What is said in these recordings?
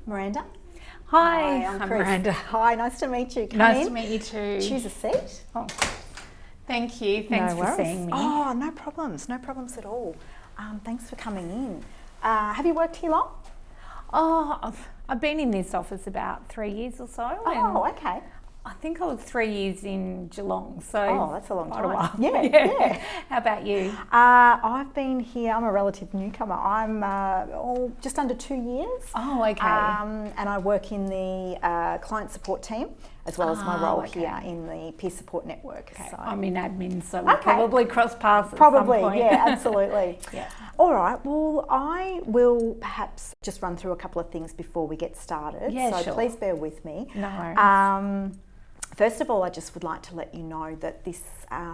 Miranda. Hi, I'm I'm Chris. Miranda. Hi, nice to meet you. Come Nice in. to meet you too. Choose a seat. Oh, thank you. Thanks No for worries. seeing me. Oh, no problems at all. Thanks for coming in. Have you worked here long? Oh, I've been in this office about 3 years or so. Oh, and okay. I think I was 3 years in Geelong, so Oh, that's a long quite time. a while. Yeah. How about you? I've been here, I'm a relative newcomer. I'm just under 2 years. Oh, okay. And I work in the client support team as well as my role okay. here in the peer support network. Okay, So. I'm in admin, so we'll Okay. probably cross paths at Probably, some point. yeah, absolutely. Yeah. All right, well, I will perhaps just run through a couple of things before we get started. Yeah, so sure. please bear with me. No worries. First of all, I just would like to let you know that this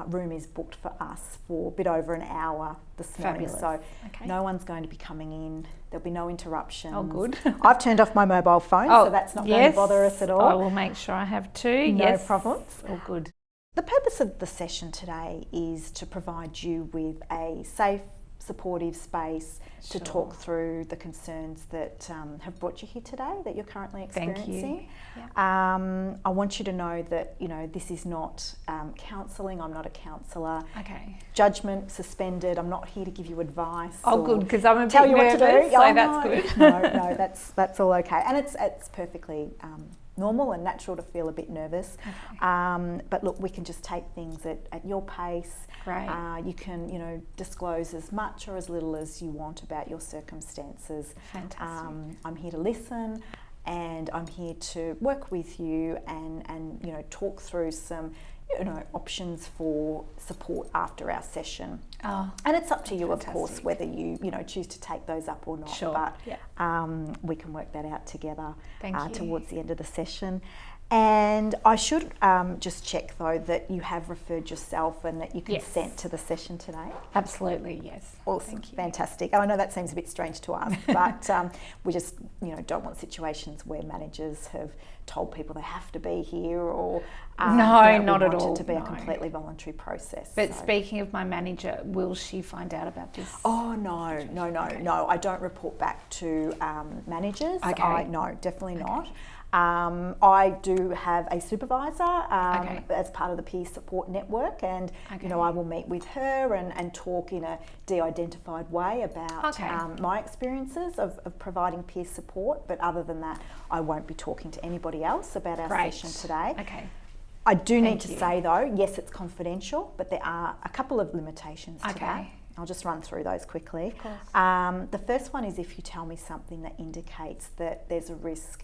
room is booked for us for a bit over an hour this morning. Fabulous. So Okay. no one's going to be coming in. There'll be no interruptions. Oh, good. I've turned off my mobile phone, so that's not going to bother us at all. I will make sure I have two. No yes. problems. All good. The purpose of the session today is to provide you with a safe, supportive space to Sure. talk through the concerns that have brought you here today, that you're currently Thank you. experiencing. Yeah. I want you to know that, this is not counselling. I'm not a counsellor. Okay. Judgment suspended. I'm not here to give you advice. Oh, or good, because I'm a tell bit you what to do. nervous, so Oh, that's no. good. No, that's all okay, and it's perfectly normal and natural to feel a bit nervous. Okay. But look, we can just take things at your pace. Great. You can, disclose as much or as little as you want about your circumstances. Fantastic. I'm here to listen, and I'm here to work with you and talk through some options for support after our session. Oh, And it's up to you, of fantastic. course, whether you choose to take those up or not. Sure, But yeah. we can work that out together Thank you. towards the end of the session. And I should just check, though, that you have referred yourself and that you consent Yes. to the session today. absolutely, yes. Awesome, Thank you. fantastic. And I know that seems a bit strange to us, but we just don't want situations where managers have told people they have to be here, or No, we not at want all, it to be a no. completely voluntary process. But so. speaking of my manager, will she find out about this? Oh no! I don't report back to managers. Okay. No, definitely not. I do have a supervisor as part of the peer support network, and Okay. I will meet with her and talk in a de-identified way about Okay. my experiences of providing peer support. But other than that, I won't be talking to anybody else about our Great. session today. Okay. I do need Thank to you. say, though, yes, it's confidential, but there are a couple of limitations to Okay. that. I'll just run through those quickly. Of course. The first one is if you tell me something that indicates that there's a risk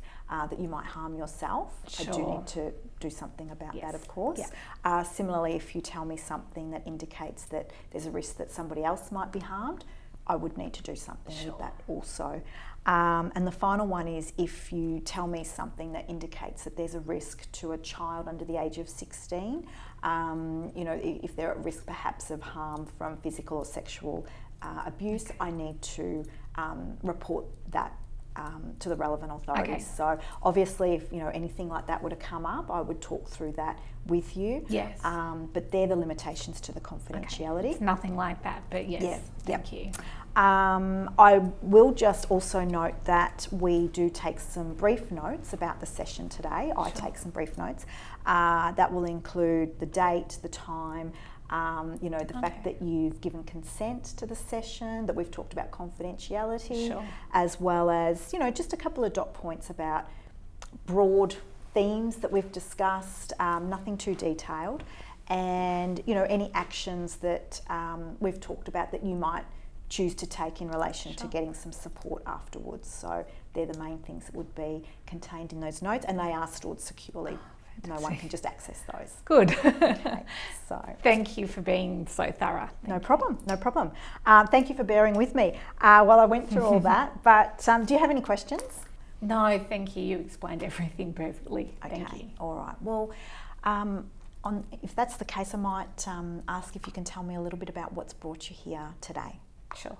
that you might harm yourself. I do Sure. need to do something about Yes. that, of course. Yeah. Similarly, if you tell me something that indicates that there's a risk that somebody else might be harmed, I would need to do something Sure. with that also. And the final one is if you tell me something that indicates that there's a risk to a child under the age of 16, if they're at risk perhaps of harm from physical or sexual abuse, I need to report that to the relevant authorities. Okay. So obviously, if anything like that were to come up, I would talk through that with you. Yes. But they're the limitations to the Okay. confidentiality. It's nothing like that, but yes. Yeah, Thank you. I will just also note that we do take some brief notes about the session today. I take some brief notes. That will include the date, the time, the fact that you've given consent to the session, that we've talked about confidentiality, Sure. as well as, just a couple of dot points about broad themes that we've discussed, nothing too detailed, and, any actions that we've talked about that you might choose to take in relation to getting some support afterwards. So they're the main things that would be contained in those notes, and they are stored securely. No one can just access those. Good. Okay, so Thank you for being so thorough. no problem. Thank you for bearing with me while I went through all that. But do you have any questions? No, thank you. You explained everything perfectly. Okay, Thank you. all right. Well, if that's the case, I might ask if you can tell me a little bit about what's brought you here today. Sure.